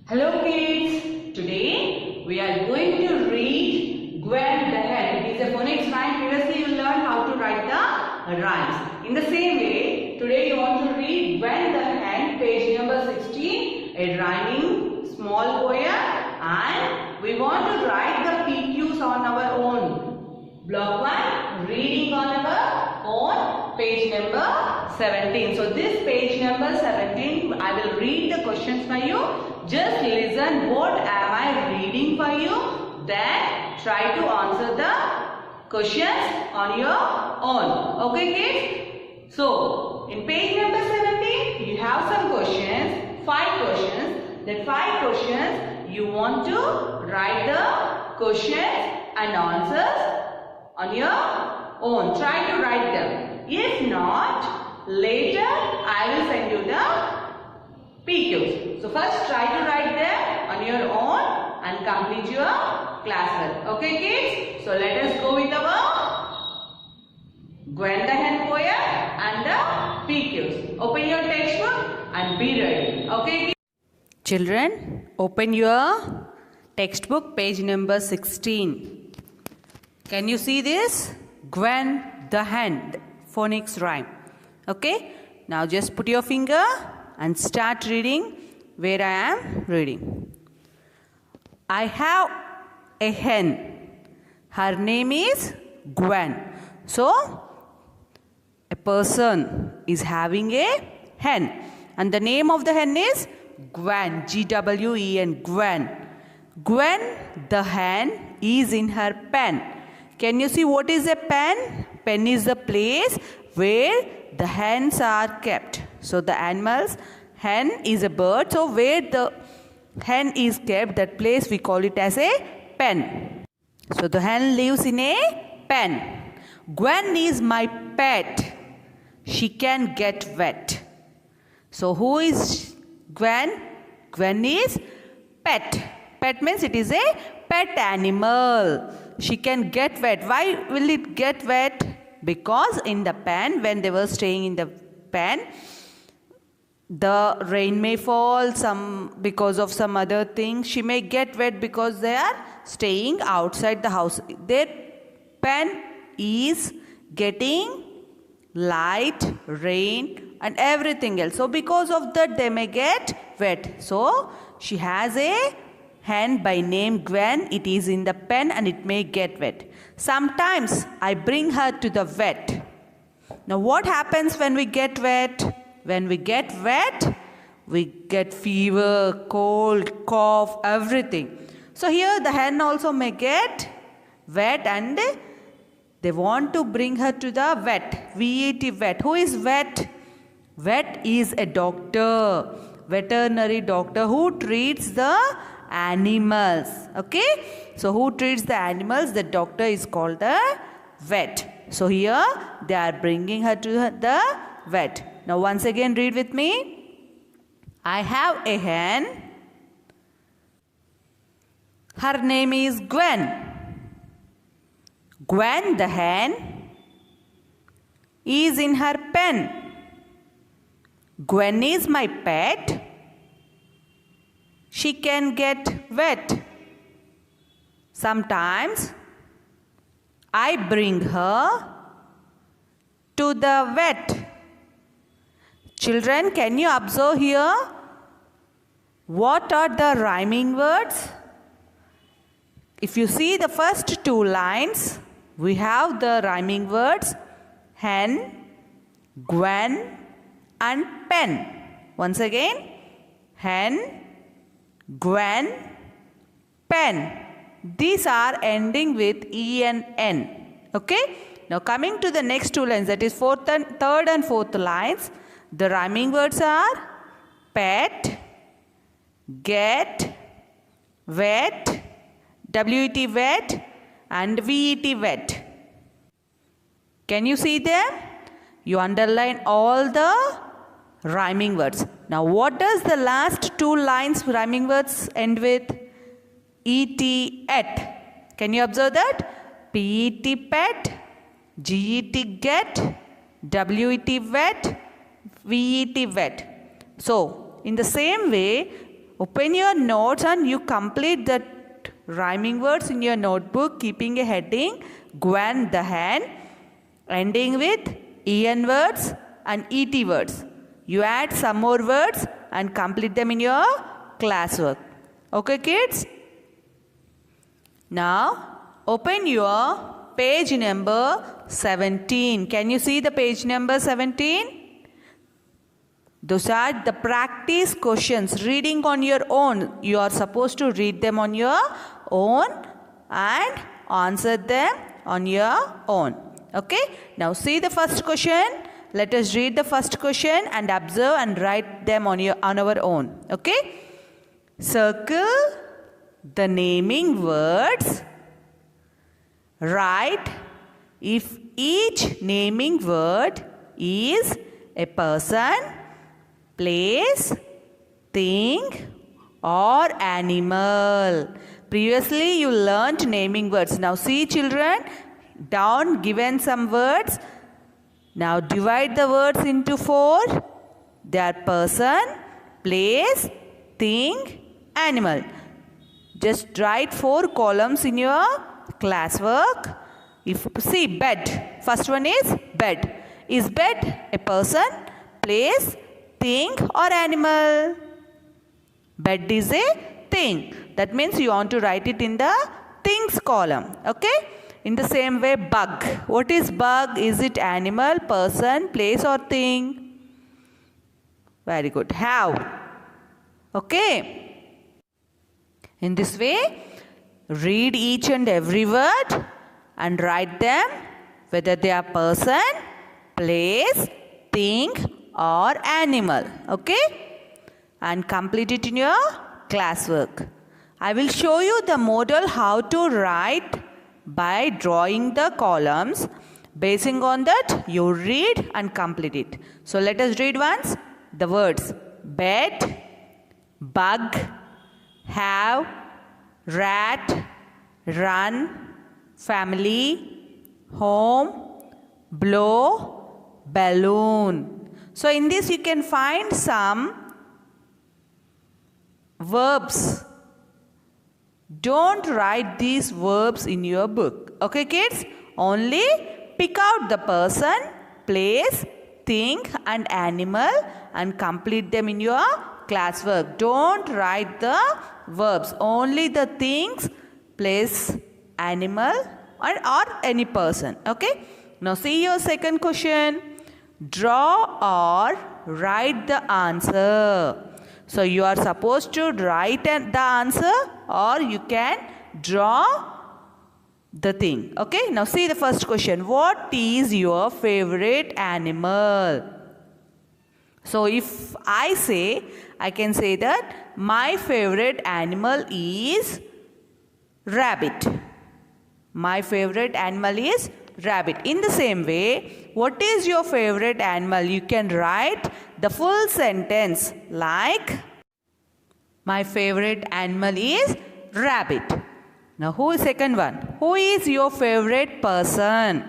Hello kids, today we are going to read Gwen the Hen. It is a phonics rhyme. Previously you learned how to write the rhymes. In the same way, today you want to read Gwen the Hen, page number 16, a rhyming small poem, and we want to write the PQs on our own. Block 1, reading on our own, page number 17. So this page number 17, I will read the questions for you. Just listen what am I reading for you, then try to answer the questions on your own. Okay kids? So in page number 17 you have some questions, 5 questions. That 5 questions you want to write the questions and answers on your own. Try to write them. If not, later I will send you the PQs. So first try to write them on your own and complete your class work. Okay kids? So let us go with our Gwen the Hen poem and the PQs. Open your textbook and be ready. Okay kids? Children, open your textbook, page number 16. Can you see this? Gwen the Hen, phonics rhyme. Okay? Now just put your finger and start reading where I am reading. I have a hen. Her name is Gwen. So, a person is having a hen. And the name of the hen is Gwen. G-W-E-N. Gwen. Gwen the hen is in her pen. Can you see what is a pen? Pen is the place where the hens are kept. So the animals, hen is a bird. So where the hen is kept, that place we call it as a pen. So the hen lives in a pen. Gwen is my pet. She can get wet. So who is Gwen? Gwen is pet. Pet means it is a pet animal. She can get wet. Why will it get wet? Because in the pen, when they were staying in the pen, the rain may fall because of some other thing. She may get wet because they are staying outside the house. Their pen is getting light, rain and everything else. So because of that they may get wet. So she has a hen by name Gwen. It is in the pen and it may get wet. Sometimes I bring her to the vet. Now what happens when we get wet? When we get wet, we get fever, cold, cough, everything. So here the hen also may get wet and they want to bring her to the vet. V-E-T, vet. Who is vet? Vet is a doctor, veterinary doctor who treats the animals. Okay? So who treats the animals? The doctor is called the vet. So here they are bringing her to the vet. Now once again read with me. I have a hen. Her name is Gwen. Gwen the hen is in her pen. Gwen is my pet. She can get wet. Sometimes I bring her to the vet. Children, can you observe here? What are the rhyming words? If you see the first 2 lines, we have the rhyming words hen, Gwen and pen. Once again, hen, Gwen, pen. These are ending with E-N-N. Okay? Now coming to the next 2 lines, that is third and fourth lines. The rhyming words are pet, get, wet, W-E-T, wet and V-E-T, wet. Can you see them? You underline all the rhyming words. Now what does the last 2 lines rhyming words end with? E-T, et. Can you observe that? P-E-T, pet, G-E-T, get, W-E-T, wet, V-E-T, wet. So in the same way, open your notes and you complete the rhyming words in your notebook, keeping a heading Gwen the hen, ending with en words and et words. You add some more words and complete them in your classwork. Okay, kids? Now, open your page number 17. Can you see the page number 17? Those are the practice questions, reading on your own. You are supposed to read them on your own and answer them on your own. Okay? Now see the first question. Let us read the first question and observe and write them on our own. Okay? Circle the naming words. Write if each naming word is a person, place, thing or animal. Previously you learnt naming words. Now see children, down given some words. Now divide the words into 4. They are person, place, thing, animal. Just write 4 columns in your classwork. See bed. First one is bed. Is bed a person, place, thing or animal? Bed is a thing. That means you want to write it in the things column. Okay? In the same way, bug. What is bug? Is it animal, person, place or thing? Very good. How? Okay? In this way, read each and every word and write them whether they are person, place, thing or animal. Okay? And complete it in your classwork. I will show you the model how to write by drawing the columns. Basing on that, you read and complete it. So let us read once the words bed, bug, have, rat, run, family, home, blow, balloon. So in this you can find some verbs. Don't write these verbs in your book. Okay, kids? Only pick out the person, place, thing and animal and complete them in your classwork. Don't write the verbs. Only the things, place, animal or any person. Okay? Now see your second question. Draw or write the answer. So you are supposed to write the answer or you can draw the thing. Okay, now see the first question. What is your favorite animal? So if I say, I can say that my favorite animal is rabbit. My favorite animal is rabbit. In the same way, what is your favorite animal? You can write the full sentence like, my favorite animal is rabbit. Now who is second one? Who is your favorite person?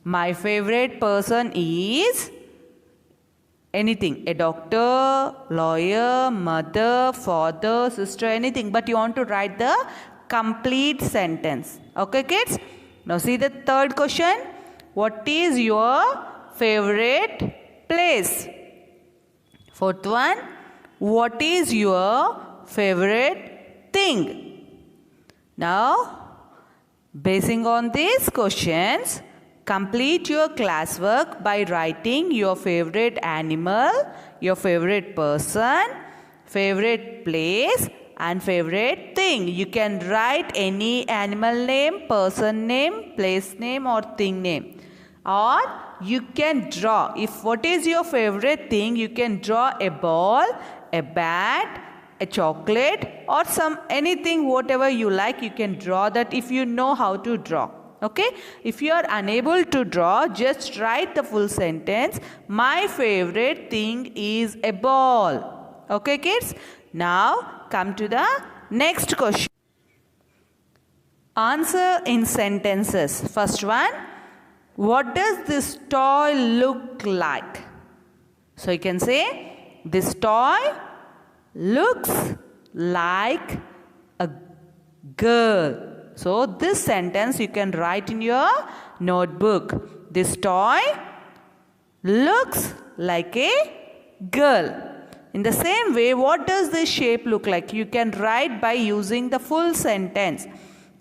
My favorite person is anything. A doctor, lawyer, mother, father, sister, anything. But you want to write the complete sentence. Okay, kids? Now see the third question. What is your favorite place? Fourth one. What is your favorite thing? Now, basing on these questions, complete your classwork by writing your favorite animal, your favorite person, favorite place and favorite thing. You can write any animal name, person name, place name or thing name. Or you can draw. If what is your favorite thing, you can draw a ball, a bat, a chocolate or anything whatever you like, you can draw that if you know how to draw. Okay? If you are unable to draw, just write the full sentence. My favorite thing is a ball. Okay, kids? Now come to the next question. Answer in sentences. First one. What does this toy look like? So you can say, this toy looks like a girl. So this sentence you can write in your notebook. This toy looks like a girl. In the same way, what does this shape look like? You can write by using the full sentence.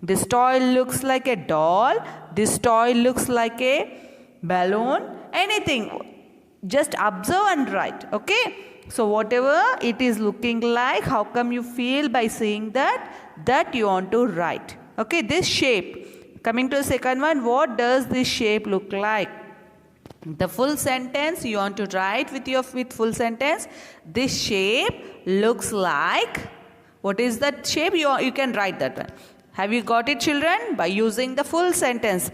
This toy looks like a doll. This toy looks like a balloon. Anything. Just observe and write. Okay. So whatever it is looking like, how come you feel by seeing that? That you want to write. Okay. This shape. Coming to the second one, what does this shape look like? The full sentence you want to write with full sentence. This shape looks like. What is that shape? You can write that one. Have you got it, children? By using the full sentence.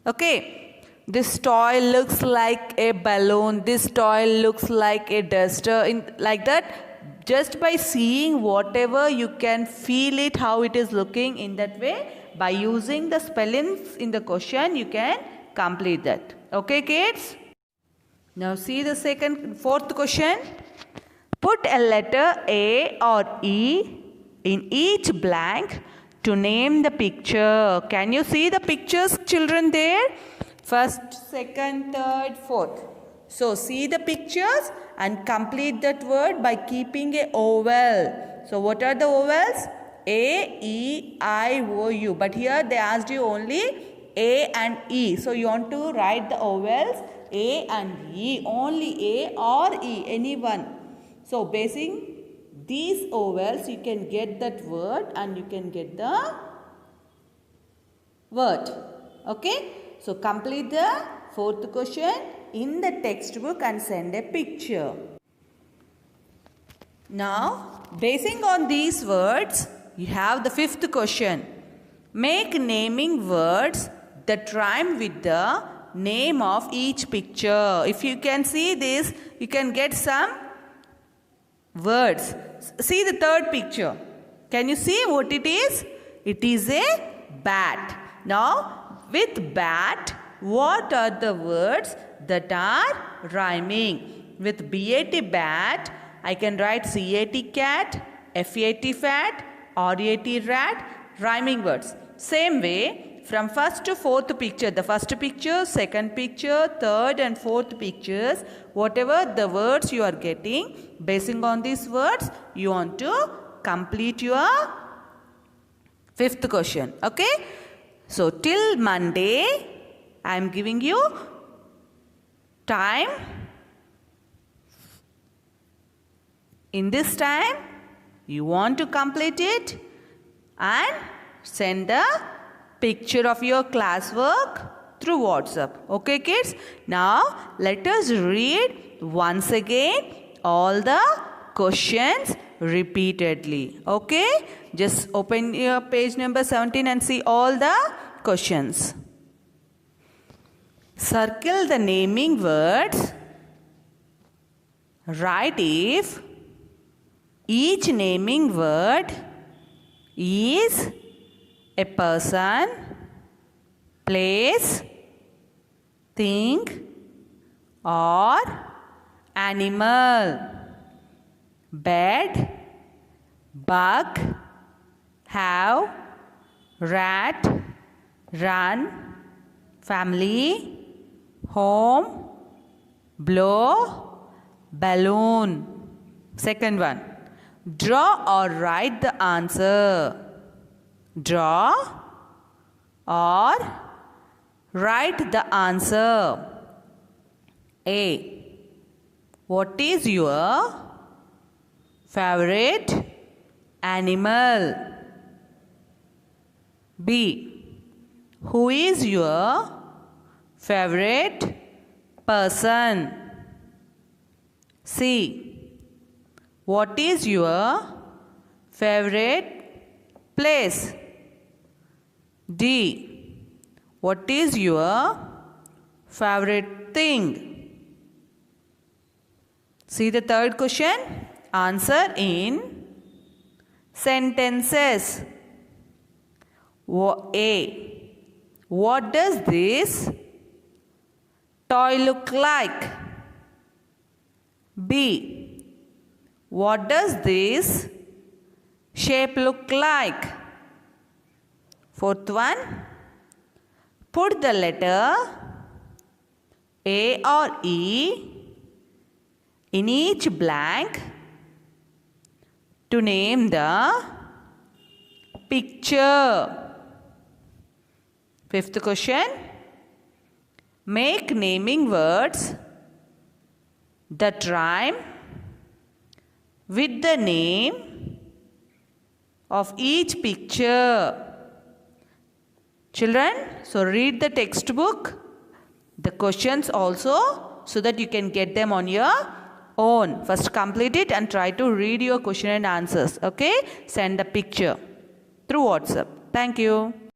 Okay. This toy looks like a balloon. This toy looks like a duster. Like that. Just by seeing whatever, you can feel it, how it is looking in that way. By using the spellings in the question, you can complete that. Okay, kids? Now see the fourth question. Put a letter A or E in each blank to name the picture. Can you see the pictures, children, there? First, second, third, fourth. So see the pictures and complete that word by keeping a vowel. So what are the vowels? A, E, I, O, U. But here they asked you only A and E. So you want to write the vowels A and E. Only A or E. Any one. So basing these vowels, you can get that word and you can get the word. Okay. So complete the fourth question in the textbook and send a picture. Now, basing on these words, you have the fifth question. Make naming words that rhyme with the name of each picture. If you can see this, you can get some words. See the third picture. Can you see what it is? It is a bat. Now, with bat, what are the words that are rhyming? With BAT, bat, I can write CAT, cat, FAT, fat, RAT, rat, rhyming words. Same way, from first to fourth picture, the first picture, second picture, third and fourth pictures, whatever the words you are getting, basing on these words, you want to complete your fifth question. Okay? So, till Monday, I am giving you time. In this time, you want to complete it and send the picture of your classwork through WhatsApp. Okay, kids? Now, let us read once again all the questions repeatedly. Okay? Just open your page number 17 and see all the questions. Circle the naming words. Write if each naming word is a person, place, thing or animal. Bed, bug, have, rat, run, family, home, blow, balloon. Second one. Draw or write the answer. Draw or write the answer. A. What is your favorite animal? B. Who is your favorite person? C. What is your favorite place? D. What is your favorite thing? See the third question. Answer in sentences. A. What does this toy look like? B. What does this shape look like? Fourth one, put the letter A or E in each blank to name the picture. Fifth question, make naming words that rhyme with the name of each picture. Children, so read the textbook, the questions also, so that you can get them on your own. First complete it and try to read your question and answers. Okay? Send the picture through WhatsApp. Thank you.